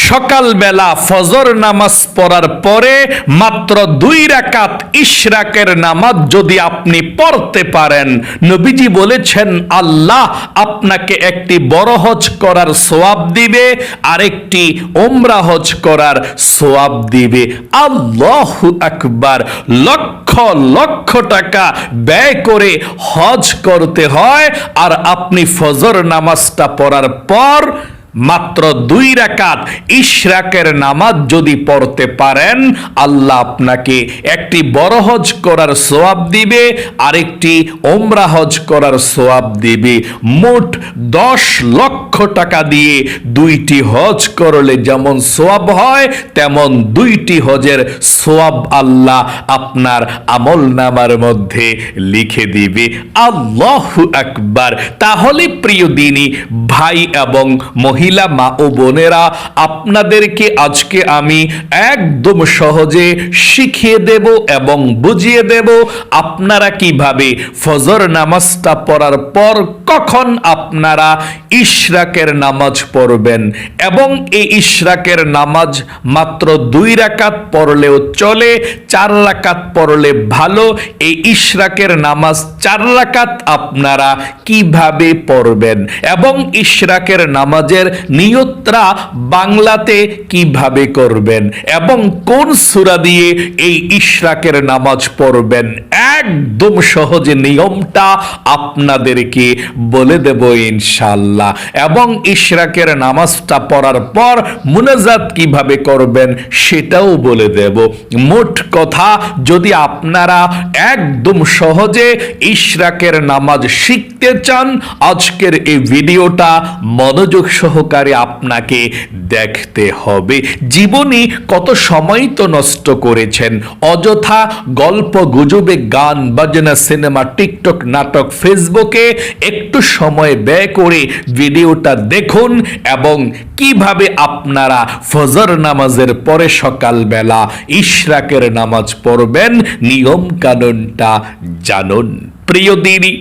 সকালবেলা ফজর নামাজ পড়ার পরে মাত্র 2 রাকাত ইশরাকের নামাজ যদি আপনি পড়তে পারেন, নবীজি বলেছেন আল্লাহ আপনাকে একটি বড় হজ করার সওয়াব দিবে, আরেকটি উমরা হজ করার সওয়াব দিবে। আল্লাহু আকবার। লক্ষ লক্ষ টাকা ব্যয় করে হজ করতে হয়, আর আপনি ফজর নামাজটা পড়ার পর মাত্র 2 রাকাত ইশরাকের নামাজ যদি পড়তে পারেন, আল্লাহ আপনাকে একটি বড় হজ করার সওয়াব দিবে, আরেকটি উমরা হজ করার সওয়াব দিবে। মোট 10 লক্ষ টাকা দিয়ে 2টি হজ করলে যেমন সওয়াব হয়, তেমন 2টি হজের সওয়াব আল্লাহ আপনার আমলনামার মধ্যে লিখে দিবে। আল্লাহু আকবার। তাহলে প্রিয় দিনী ভাই এবং মহিলা মা ও বোনেরা, আপনাদেরকে আজকে আমি একদম সহজে শিখিয়ে দেব এবং বুঝিয়ে দেব আপনারা কিভাবে ফজর নামাজটা পড়ার পর কখন আপনারা ইশরাকের নামাজ পড়বেন। এবং এই ইশরাকের নামাজ মাত্র 2 রাকাত পড়লেও চলে, 4 রাকাত পড়লে ভালো। এই ইশরাকের নামাজ 4 রাকাত আপনারা কিভাবে পড়বেন এবং ইশরাকের নামাজের নিয়তটা বাংলাতে কিভাবে করবেন এবং কোন সূরা দিয়ে এই ইশরাকের নামাজ পড়বেন, একদম সহজে নিয়মটা আপনাদেরকে বলে দেব ইনশাআল্লাহ। এবং ইশরাকের নামাজটা পড়ার পর মুনাজাত কিভাবে করবেন সেটাও বলে দেব। মোট কথা, যদি আপনারা একদম সহজে ইশরাকের নামাজ শিখতে চান, আজকের এই ভিডিওটা মনোযোগ সহকারে আপনাকে দেখতে হবে। জীবনে কত সময় তো নষ্ট করেছেন অযথা গল্প গুজবে, গান বাজনা, সিনেমা, টিকটক, নাটক, ফেসবুকে। একটু সময় ব্যয় করে ভিডিওটা দেখুন এবং কিভাবে আপনারা ফজর নামাজের পরে সকালবেলা ইশরাকের নামাজ পড়বেন, নিয়ম কানুনটা জানুন। প্রিয় দিনী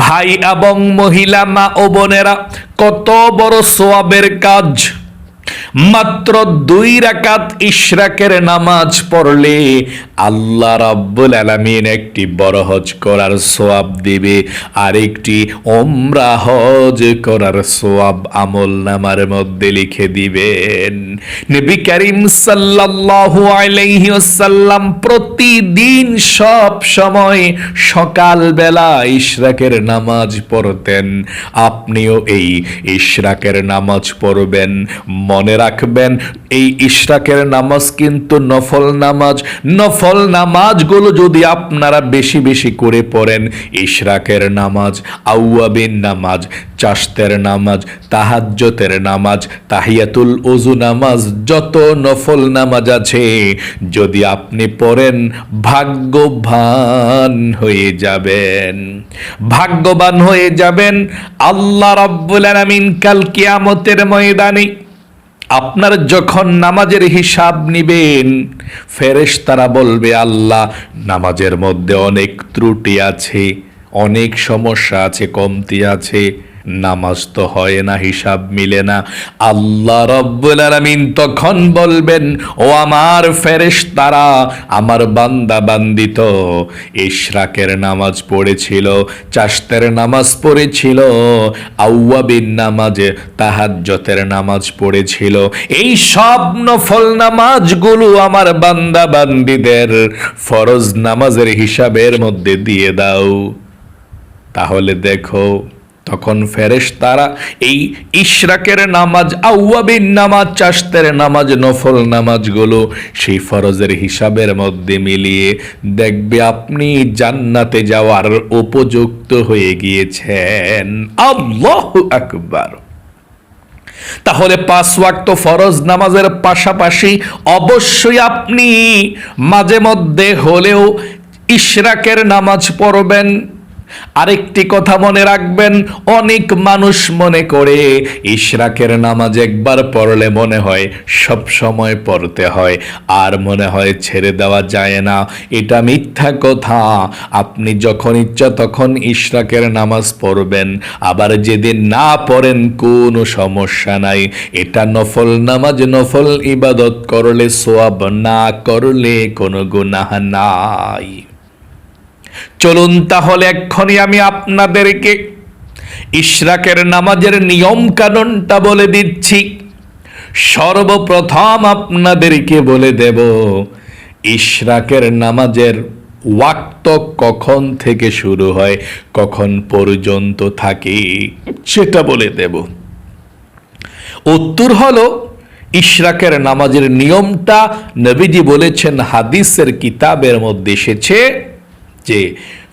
ভাই এবং মহিলা মা ও বোনেরা, কত বড় সওয়াবের কাজ! মাত্র 2 রাকাত ইশরাকের নামাজ পড়লে আল্লাহ রাব্বুল আলামিন একটি বড় হজ করার সওয়াব দিবে, আর একটি উমরা হজ করার সওয়াব আমলনামার মধ্যে লিখে দিবেন। নবী করিম সাল্লাল্লাহু আলাইহি ওয়াসাল্লাম প্রতিদিন সব সময় সকালবেলা ইশরাকের নামাজ পড়তেন। আপনিও এই ইশরাকের নামাজ পড়বেন। মনে রাখবেন, এই ইশরাকের নামাজ কিন্তু নফল নামাজ। নফল নামাজগুলো যদি আপনারা বেশি বেশি করে পড়েন, ইশরাকের নামাজ, আউয়াবিন নামাজ, চাশতের নামাজ, তাহাজ্জুদের নামাজ, তাহিয়াতুল ওযু নামাজ, যত নফল নামাজ আছে যদি আপনি পড়েন, ভাগ্যবান হয়ে যাবেন। ভাগ্যবান হয়ে যাবেন। আল্লাহ রাব্বুল আলামিন কাল কিয়ামতের ময়দানে আপনার যখন নামাজের হিসাব নিবেন, ফেরেশতারা বলবে আল্লাহ, নামাজের মধ্যে অনেক ত্রুটি আছে, অনেক সমস্যা আছে, কমতি আছে, নামাজ তো হয় না, হিসাব মিলে না। আল্লাহ রাব্বুল আলামিন তখন বলবেন, ও আমার ফেরেশতারা, আমার বান্দা বান্দি তো ইশরাকের নামাজ পড়েছিল, চাশতের নামাজ পড়েছিল, আউয়াবিন নামাজে, তাহাজ্জুদের নামাজ পড়েছিল। এই সব নফল নামাজগুলো আমার বান্দা বান্দিদের ফরজ নামাজের হিসাবের মধ্যে দিয়ে দাও। তাহলে দেখো, তখন ফেরেশতারা এই ইশরাকের নামাজ, আউয়াবিন নামাজ, চাশতের নামাজ, নফল নামাজগুলো সেই ফরজের হিসাবের মধ্যে মিলিয়ে দেখবে আপনি জান্নাতে যাওয়ার উপযুক্ত হয়ে গিয়েছেন। আল্লাহু আকবার। তাহলে 5 ওয়াক্ত ফরজ নামাজের পাশাপাশি অবশ্যই আপনি মাঝে মধ্যে হলেও ইশরাকের নামাজ পড়বেন। আরেকটি কথা মনে রাখবেন, অনেক মানুষ মনে করে ইশরাকের নামাজ একবার পড়লে মনে হয় সব সময় পড়তে হয়, আর মনে হয় ছেড়ে দেওয়া যায় না। এটা মিথ্যা কথা। আপনি যখন ইচ্ছা তখন ইশরাকের নামাজ পড়বেন, আবার যেদিন না পড়েন কোনো সমস্যা নাই। এটা নফল নামাজ, নফল ইবাদত করলে সওয়াব, না করলে কোনো গুনাহ নাই। চলুন তাহলে এক্ষুনি আমি আপনাদেরকে ইশরাকের নামাজের নিয়ম কানুনটা বলে দিচ্ছি। সর্বপ্রথম আপনাদেরকে বলে দেব ইশরাকের নামাজের ওয়াক্ত কখন থেকে শুরু হয়, কখন পর্যন্ত থাকে, সেটা বলে দেব। উত্তর হলো, ইশরাকের নামাজের নিয়মটা নবীজি বলেছেন, হাদিসের কিতাবের মধ্যে এসেছে যে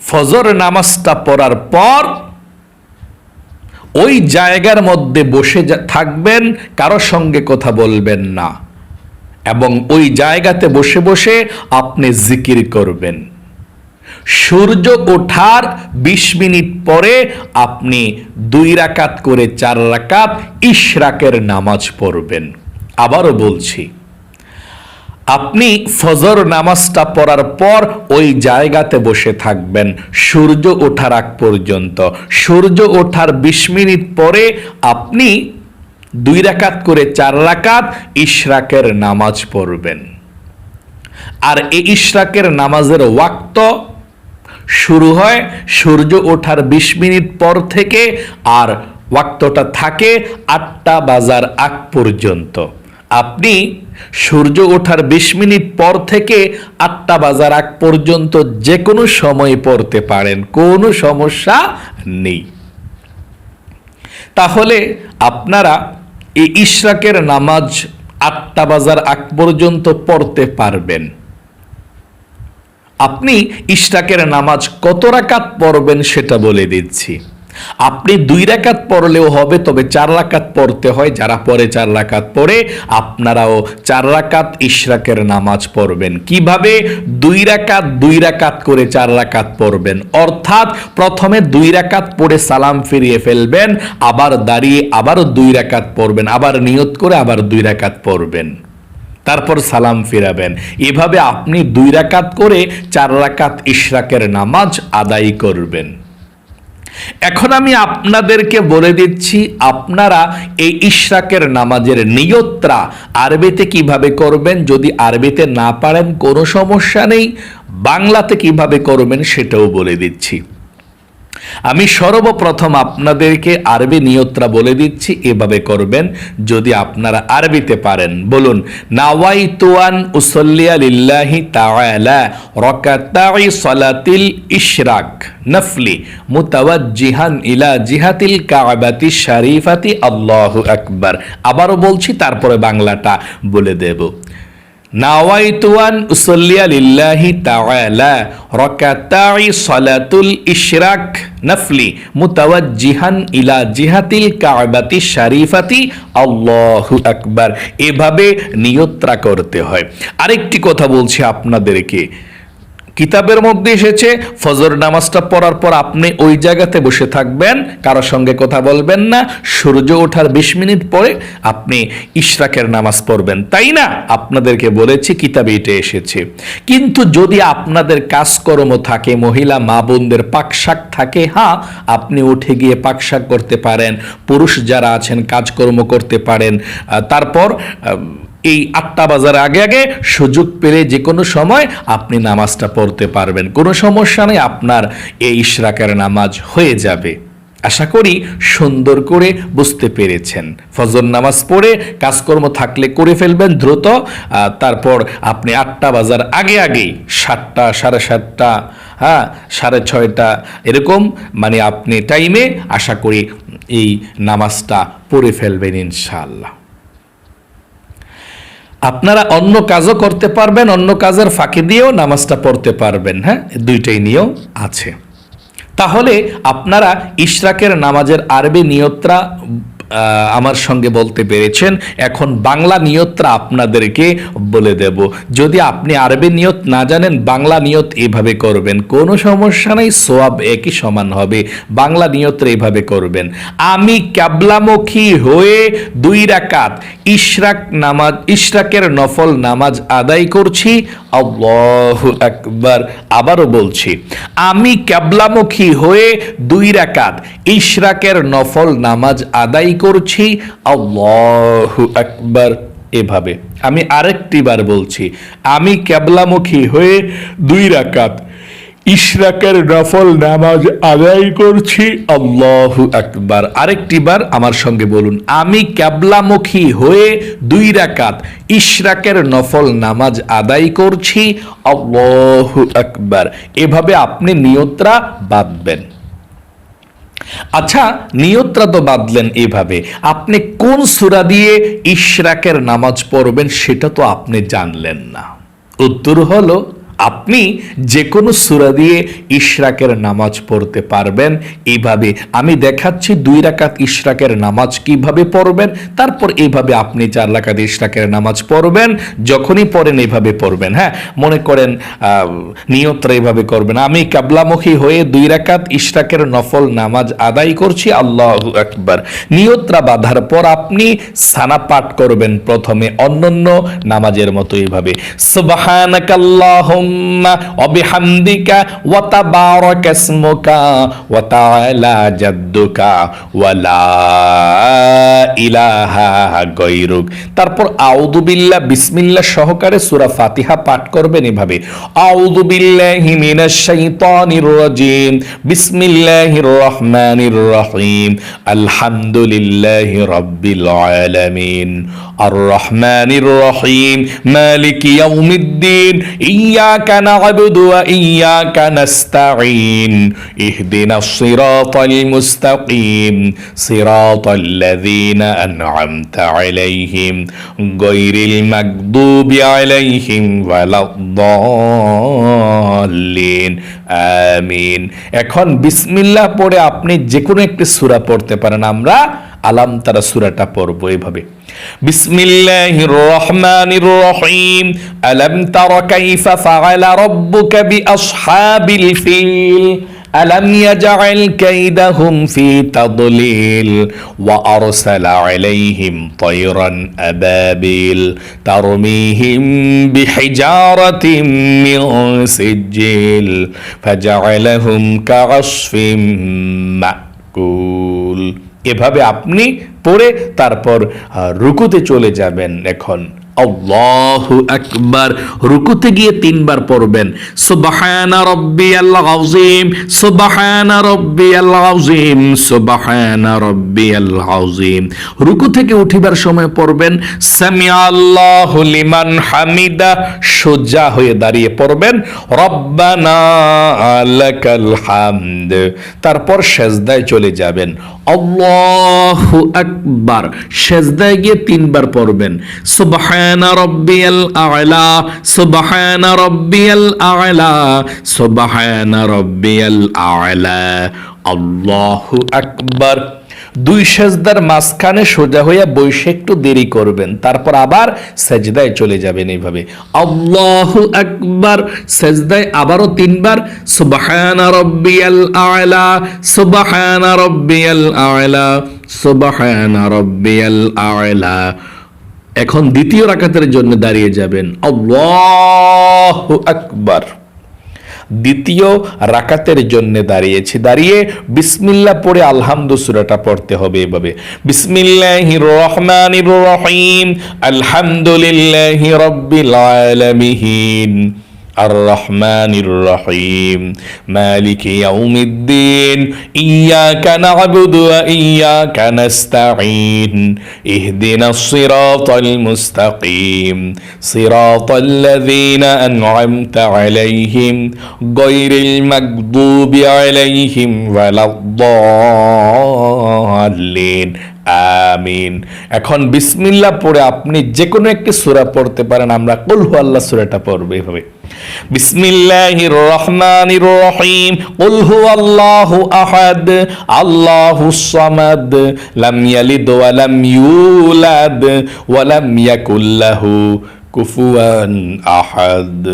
ফজর নামাজটা পড়ার পর ওই জায়গার মধ্যে বসে থাকবেন, কারো সঙ্গে কথা বলবেন না, এবং ওই জায়গাতে বসে বসে আপনি জিকির করবেন। সূর্য ওঠার 20 মিনিট পরে আপনি 2 রাকাত করে 4 রাকাত ইশরাকের নামাজ পড়বেন। আবারও বলছি, আপনি ফজর নামাজটা পড়ার পর ওই জায়গাতে বসে থাকবেন সূর্য ওঠার আগ পর্যন্ত। সূর্য ওঠার 20 মিনিট পরে আপনি 2 রাকাত করে 4 রাকাত ইশরাকের নামাজ পড়বেন। আর এই ইশরাকের নামাজের ওয়াক্ত শুরু হয় সূর্য ওঠার 20 মিনিট পর থেকে, আর ওয়াক্তটা থাকে 8টা বাজার আগ পর্যন্ত। আপনি সূর্য ওঠার 20 মিনিট পর থেকে 8টা বাজার আগ পর্যন্ত যে কোনো সময় পড়তে পারেন, কোনো সমস্যা নেই। তাহলে আপনারা এই ইশরাকের নামাজ 8টা বাজার আগ পর্যন্ত পড়তে পারবেন। আপনি ইশরাকের নামাজ কত রাকাত পড়বেন সেটা বলে দিচ্ছি। আপনি 2 রাকাত পড়লেও হবে, তবে 4 রাকাত পড়তে হয়। যারা পড়ে 4 রাকাত পড়ে, আপনারাও 4 রাকাত ইশরাকের নামাজ পড়বেন। কিভাবে? 2 রাকাত 2 রাকাত করে 4 রাকাত পড়বেন। অর্থাৎ প্রথমে 2 রাকাত পড়ে সালাম ফিরিয়ে ফেলবেন, আবার দাঁড়িয়ে আবারও 2 রাকাত পড়বেন, আবার নিয়ত করে আবার 2 রাকাত পড়বেন, তারপর সালাম ফিরাবেন। এভাবে আপনি 2 রাকাত করে 4 রাকাত ইশরাকের নামাজ আদায় করবেন। এখন আমি আপনাদেরকে বলে দিচ্ছি, আপনারা এই ইশরাকের নামাজের নিয়তটা আরবিতে কিভাবে করবেন। যদি আরবিতে না পারেন কোনো সমস্যা নেই, বাংলাতে কিভাবে করবেন সেটাও বলে দিচ্ছি। আমি সর্বপ্রথম আপনাদেরকে আরবি নিয়তটা বলে দিচ্ছি, এভাবে করবেন যদি আপনারা আরবিতে পারেন। বলুন, নাওয়াইতু আন উসাল্লিয়া লিল্লাহি তাআলা রাকাতাই সালাতিল ইশরাক নফলি মুতাওয়াজ্জিহান ইলা জিহাতিল কাবাতি শরীফাতি আল্লাহু আকবার। আবারও বলছি, তারপরে বাংলাটা বলে দেব। নাওয়াইতু আন উসাল্লিয়া লিল্লাহি তাআলা রাকাতাই সালাতুল ইশরাক নফলি মুতাওয়াজ্জিহান ইলা জিহাতিল কাবাতি শরীফাতি আল্লাহু আকবার। এভাবে নিয়তটা করতে হয়। আরেকটি কথা বলছি আপনাদেরকে, কিতাবের মধ্যে এসেছে ফজর নামাজটা পড়ার পর আপনি ওই জায়গাতে বসে থাকবেন, কারোর সঙ্গে কথা বলবেন না। সূর্য ওঠার 20 মিনিট পরে আপনি ইশরাকের নামাজ পড়বেন, তাই না? আপনাদেরকে বলেছি কিতাবে এটা এসেছে। কিন্তু যদি আপনাদের কাজকর্ম থাকে, মহিলা মা বোনদের পাকশাক থাকে, হ্যাঁ আপনি উঠে গিয়ে পাকশাক করতে পারেন। পুরুষ যারা আছেন কাজকর্ম করতে পারেন। তারপর এই 8টা বাজার আগে আগে সুযোগ পেলে যে কোনো সময় আপনি নামাজটা পড়তে পারবেন, কোনো সমস্যা নেই। আপনার এই ইশরাকের নামাজ হয়ে যাবে। আশা করি সুন্দর করে বুঝতে পেরেছেন। ফজর নামাজ পড়ে কাজকর্ম থাকলে করে ফেলবেন দ্রুত। তারপর আপনি 8টা বাজার আগে আগেই 7টা, 7:30, 6:30 এরকম মানে আপনি টাইমে আশা করি এই নামাজটা পড়ে ফেলবেন ইনশাআল্লাহ। আপনারা অন্য কাজও করতে পারবেন, অন্য কাজের ফাঁকি দিয়েও নামাজটা পড়তে পারবেন। হ্যাঁ, দুইটাই নিয়ম আছে। তাহলে আপনারা ইশরাকের নামাজের আরবি নিয়তটা আমার সঙ্গে বলতে পেরেছেন। এখন বাংলা নিয়তটা আপনাদেরকে বলে দেব। যদি আপনি আরবি নিয়ত না জানেন, বাংলা নিয়ত এভাবে করবেন, কোনো সমস্যা নেই, সওয়াব একই সমান হবে। বাংলা নিয়তটা এভাবে করবেন, আমি ক্যাবলামুখী হয়ে 2 রাকাত ইশরাকের নফল নামাজ আদায় করছি, আল্লাহু আকবার। আবারও বলছি, আমি ক্যাবলামুখী হয়ে 2 রাকাত ইশরাকের নফল নামাজ আদায় করছি, আল্লাহু আকবার। এভাবে আমি আরেকটি বার বলছি, আমি ক্যাবলামুখী হয়ে 2 রাকাত ইশরাকের নফল নামাজ আদায় করছি, আল্লাহু আকবার। আরেকটি বার আমার সঙ্গে বলুন, আমি ক্যাবলামুখী হয়ে 2 রাকাত ইশরাকের নফল নামাজ আদায় করছি, আল্লাহু আকবার। এভাবে আপনি নিয়তটা বাঁধবেন। আচ্ছা, নিয়তটা তো বাঁধলেন, এভাবে আপনি কোন সূরা দিয়ে ইশরাকের নামাজ পড়বেন সেটা তো আপনি জানলেন না। উত্তর হলো, আপনি যে কোনো সূরা দিয়ে ইশরাকের নামাজ পড়তে পারবেন। এইভাবে আমি দেখাচ্ছি 2 রাকাত ইশরাকের নামাজ কিভাবে পড়বেন, তারপর এইভাবে আপনি 4 রাকাত ইশরাকের নামাজ পড়বেন। যখনই পড়েন এইভাবে পড়বেন। হ্যাঁ, মনে করেন নিয়তটা এইভাবে করবেন, আমি কিবলামুখী হয়ে 2 রাকাত ইশরাকের নফল নামাজ আদায় করছি, আল্লাহু আকবার। নিয়তটা বাঁধার পর আপনি সানা পাঠ করবেন প্রথমে, অন্যান্য নামাজের মতো এইভাবে, সুবহানাকাল্লাহুম্মা ওয়া বিহামদিকা ওয়া তাবারাকা ইসমুকা ওয়া তাআলা জাদ্দুকা ওয়া লা ইলাহা গায়রুক। তারপর আউযু বিল্লাহ বিসমিল্লাহ সহকারে সূরা ফাতিহা পাঠ করবেন এভাবে, আউযু বিল্লাহি মিনাশ শাইতানির রাজিম, বিসমিল্লাহির রহমানির রহিম, আলহামদুলিল্লাহি রাব্বিল আলামিন, আর রহমানির রহিম, মালিকি ইয়াউমিদ্দিন, ইয়াকা না'বুদু ওয়া ইয়াকা নাস্তাঈন, ইহদিনাস সিরাতাল মুস্তাকিম, সিরাতাল লাযীনা আন'আমতা আলাইহিম, গায়রিল মাগদুবি আলাইহিম ওয়ালাদ-দাল্লিন, আমিন। এখন বিসমিল্লাহ পড়ে আপনি যে কোনো একটি সূরা পড়তে পারেন। আমরা আলাম তারা সূরাটা পড়ব এভাবে, বিসমিল্লাহির রহমানির রহিম, আলাম তারা কাইফা ফাআলা রাব্বুকা বিআসহাবিল ফিল, আলাম ইয়াজআল কাইদাহুম ফি তাদলিল, ওয়া আরসালা আলাইহিম তায়রান আবাবিল তারমিহিম বিহিজারাতিন মিন সিজিল ফাজআলাহুম কাআসফিম মাকুল। এভাবে আপনি পড়ে তারপর রুকুতে চলে যাবেন। এখন আল্লাহু আকবার, রুকুতে গিয়ে 3 বার পড়বেন, সুবহানা রাব্বিয়াল আযীম, সুবহানা রাব্বিয়াল আযীম, সুবহানা রাব্বিয়াল আযীম। রুকু থেকে উঠিবার সময় পড়বেন সামিআল্লাহু লিমান হামিদা, সোজা হয়ে দাঁড়িয়ে পড়বেন রব্বানা লাকাল হামদ। তারপর সেজদায় চলে যাবেন, আল্লাহু আকবার, সেজদায় গিয়ে 3 বার পড়বেন সুবহানা রাব্বিয়াল আ'লা, সুবহানা রাব্বিয়াল আ'লা, সুবহানা রাব্বিয়াল আ'লা, আল্লাহু আকবার। 2 সেজদার মাঝখানে সোজা হইয়া বসে একটু দেরি করবেন, তারপর আবার সেজদায় চলে যাবেন এইভাবে, আল্লাহু আকবার। সেজদায় আবারও 3 বার সুবহানা রাব্বিয়াল আ'লা, সুবহানা রাব্বিয়াল আ'লা, সুবহানা রাব্বিয়াল আ'লা। এখন দ্বিতীয় রাকাতের জন্য দাঁড়িয়ে যাবেন, আল্লাহু আকবার। দ্বিতীয় রাকাতের জন্য দাঁড়িয়েছি, দাঁড়িয়ে বিসমিল্লাহ পড়ে আলহামদু সূরাটা পড়তে হবে এভাবে, বিসমিল্লাহির রহমানির রহিম, আলহামদুলিল্লাহি রাব্বিল আলামিন, আর রহমানির রহিম, মালিকি ইয়াউমিদ্দিন, ইয়াকা না'বুদু ওয়া ইয়াকা নাস্তাঈন, ইহদিনাস সিরাতাল মুস্তাকিম, সিরাতাল লাযীনা আন'আমতা আলাইহিম, গায়রিল মাগদুবি আলাইহিম ওয়ালাদ-দাল্লিন, আমিন। এখন বিসমিল্লাহ পড়ে আপনি যে কোনো একটি সূরা পড়তে পারেন। আমরা কুল হু আল্লাহ সূরাটা পড়ব এভাবে, বিসমিল্লাহির রহমানির রহিম, কুল হু আল্লাহু আহাদ, আল্লাহুস সামাদ, লাম ইয়ালিদ ওয়া লাম ইউলাদ ওয়া লাম ইয়াকুল লাহু কুফুয়ান আহাদ।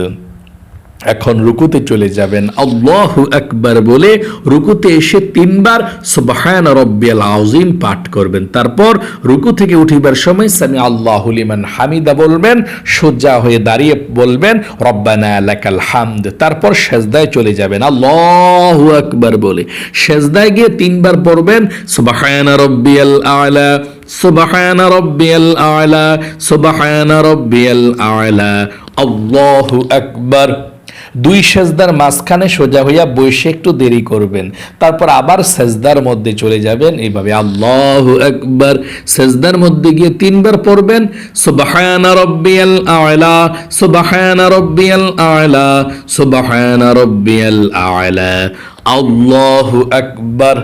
এখন রুকুতে চলে যাবেন, আল্লাহু আকবার বলে রুকুতে এসে 3 বার সুবহান রাব্বিয়াল আযীম পাঠ করবেন। তারপর রুকু থেকে উঠিবার সময় সামি আল্লাহু লিমান হামিদা বলবেন, সোজা হয়ে দাঁড়িয়ে বলবেন রব্বানা লাকাল হামদ। তারপর সেজদায় চলে যাবেন, আল্লাহু আকবার বলে সেজদায় গিয়ে 3 বার পড়বেন সুবহান রাব্বিয়াল আ'লা, সুবহান রাব্বিয়াল আ'লা, সুবহান রাব্বিয়াল আ'লা, আল্লাহু আকবার। 2 সেজদার মাঝখানে সোজা হইয়া বসে একটু দেরি করবেন, তারপর আবার সেজদার মধ্যে চলে যাবেন এইভাবে, আল্লাহু আকবার। সেজদার মধ্যে গিয়ে 3 বার পড়বেন সুবহান রাব্বিয়াল আ'লা, সুবহান রাব্বিয়াল আ'লা, সুবহান রাব্বিয়াল আ'লা, আল্লাহু আকবার।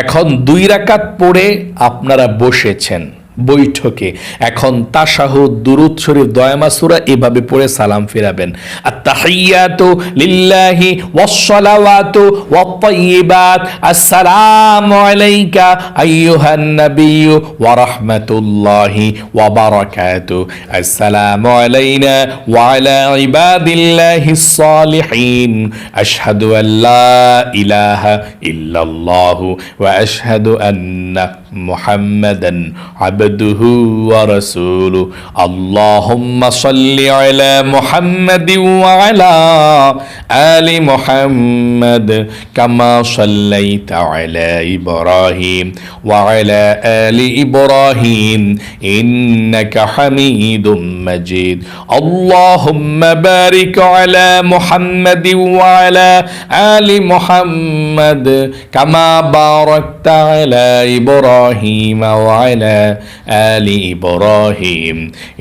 এখন 2 রাকাত পড়ে আপনারা বসেছেন বৈঠকে, এখন তাশাহুদ, দুরূদ শরীফ, দয়ামা সূরা এভাবে পড়ে সালাম ফিরাবেন। আত-তাহিয়াতু লিল্লাহি ওয়াস-সালাওয়াতু ওয়াত-তাইয়্যিবাত, আসসালামু আলাইকা আইয়ুহান নাবিয়্যু ওয়া রাহমাতুল্লাহি ওয়া বারাকাতুহু, আসসালামু আলাইনা ওয়া আলা ইবাদিল্লাহিস সালিহিন, আশহাদু আল্লা ইলাহা ইল্লাল্লাহু ওয়া আশহাদু আন্না মুহাম্মাদান আবদুহু ওয়া রাসূলুহু, আল্লাহুম্মা সাল্লি আলা মুহাম্মাদিন ওয়া আলা আলি মুহাম্মাদ কামা সাল্লাইতা আলা ইব্রাহিম ওয়া আলা আলি ইব্রাহিম ইন্নাকা হামিদুম মাজিদ, আল্লাহুম্মা বারিক আলা মুহাম্মাদিন ওয়া আলা আলি মুহাম্মাদ কামা বারাকতা আলা ইব্রাহিম ওয়া আলা আলি ইব্রাহিম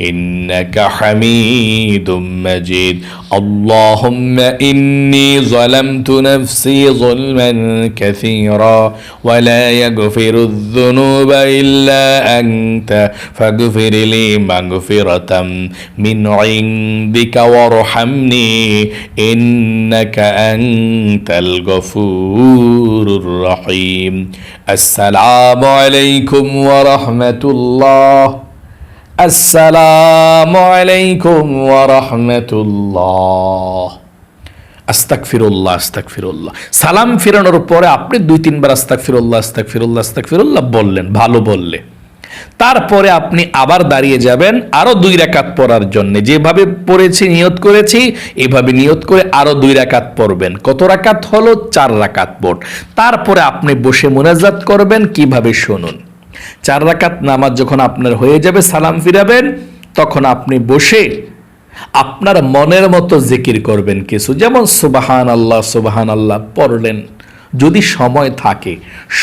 ইন্নাকা হামিদুম মাজিদ, আল্লাহুম্মা ইন্নী যালামতু নাফসি যুলমান কাসীরা ওয়া লা ইয়াগফিরুয যুনুবা ইল্লা আনতা ফাগফিরলি মাগফিরাতাম মিন ইনদিকা ওয়ারহামনি ইন্নাকা আনতাল গফুরুর রহিম। আসসালামু আলাইকুম ওয়া রাহমাতুল্লাহ, আসসালামু আলাইকুম ওয়া রাহমাতুল্লাহ। আস্তাগফিরুল্লাহ, আস্তাগফিরুল্লাহ। সালাম ফিরানোর পরে আপনি 2-3 বার আস্তাগফিরুল্লাহ, আস্তাগফিরুল্লাহ, আস্তাগফিরুল্লাহ বললেন, ভালো বললে। তারপরে আপনি আবার দাঁড়িয়ে যাবেন আরো 2 রাকাত পড়ার জন্য। যেভাবে পড়েছি নিয়ত করেছি এভাবে নিয়ত করে আরো 2 রাকাত পড়বেন। কত রাকাত হলো? 4 রাকাত পড়। তারপরে আপনি বসে মুনাজাত করবেন, কিভাবে শুনুন। 4 রাকাত নামাজ যখন আপনার হয়ে যাবে, সালাম ফিরাবেন, তখন আপনি বসে আপনার মনের মতো জিকির করবেন কিছু, যেমন সুবহানাল্লাহ, সুবহানাল্লাহ পড়লেন যদি সময় থাকে।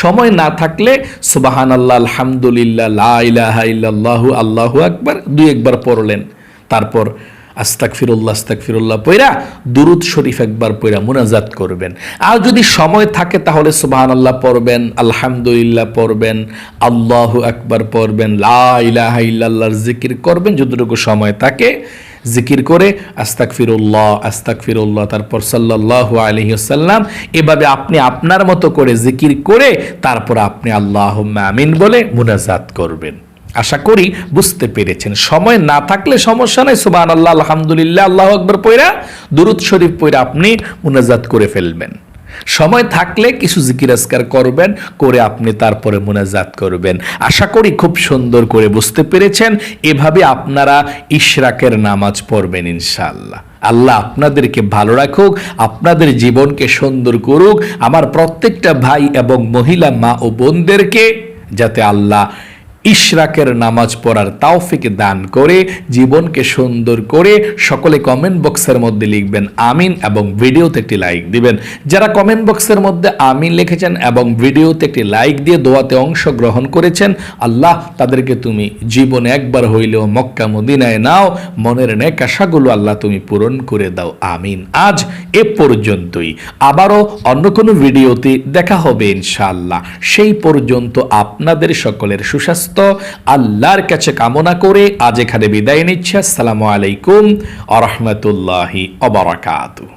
সময় না থাকলে সুবহানাল্লাহ, আলহামদুলিল্লাহ, লা ইলাহা ইল্লাল্লাহু, আল্লাহু আকবার 2 বার পড়লেন। তারপর আস্তাগফিরুল্লাহ, আস্তাগফিরুল্লাহ পড়া দুরূদ শরীফ একবার পড়া মুনাজাত করবেন। আর যদি সময় থাকে তাহলে সুবহানাল্লাহ পড়বেন, আলহামদুলিল্লাহ পড়বেন, আল্লাহু আকবার পড়বেন, লা ইলাহা ইল্লাল্লাহর জিকির করবেন যতটুকু সময় থাকে। জিকির করে আস্তাগফিরুল্লাহ, আস্তাগফিরুল্লাহ, তারপর সাল্লাল্লাহু আলাইহি ওয়াসাল্লাম, এভাবে আপনি আপনার মতো করে জিকির করে তারপর আপনি আল্লাহুম্মা আমিন বলে মুনাজাত করবেন। আশা করি বুঝতে পেরেছেন। সময় না থাকলে সমস্যা নাই, সুবহানাল্লাহ, আলহামদুলিল্লাহ, আল্লাহু আকবার পড়া দুরূদ শরীফ পড়া আপনি মুনাজাত করে ফেলবেন। সময় থাকলে কিছু জিকির আজকার করবেন, করে আপনি তারপরে মুনাজাত করবেন। আশা করি খুব সুন্দর করে বুঝতে পেরেছেন। এভাবে আপনারা ইশরাকের নামাজ পড়বেন ইনশাআল্লাহ। আল্লাহ আপনাদেরকে ভালো রাখুক, আপনাদের জীবনকে সুন্দর করুক। আমার প্রত্যেকটা ভাই এবং মহিলা মা ও বোনদেরকে যাতে আল্লাহ ইশরাকের নামাজ পড়ার তৌফিক দান করে জীবনকে সুন্দর করে সকলে কমেন্ট বক্সের মধ্যে লিখবেন আমিন এবং ভিডিওতে একটি লাইক দিবেন। যারা কমেন্ট বক্সের মধ্যে আমিন লিখেছেন এবং ভিডিওতে একটি লাইক দিয়ে দোয়াতে অংশগ্রহণ করেছেন, আল্লাহ তাদেরকে তুমি জীবনে একবার হইলেও মক্কা মদিনায় নাও, মনের নেক আশাগুলো আল্লাহ তুমি পূরণ করে দাও, আমিন। আজ এ পর্যন্তই, আবারও অন্য কোনো ভিডিওতে দেখা হবে ইনশাআল্লাহ। সেই পর্যন্ত আপনাদের সকলের সুস্বাস্থ্য আল্লাহর কাছে কামনা করে আজ এখানে বিদায় নিচ্ছি। আসসালামু আলাইকুম ওয়া রাহমাতুল্লাহি ওয়া বারাকাতুহু।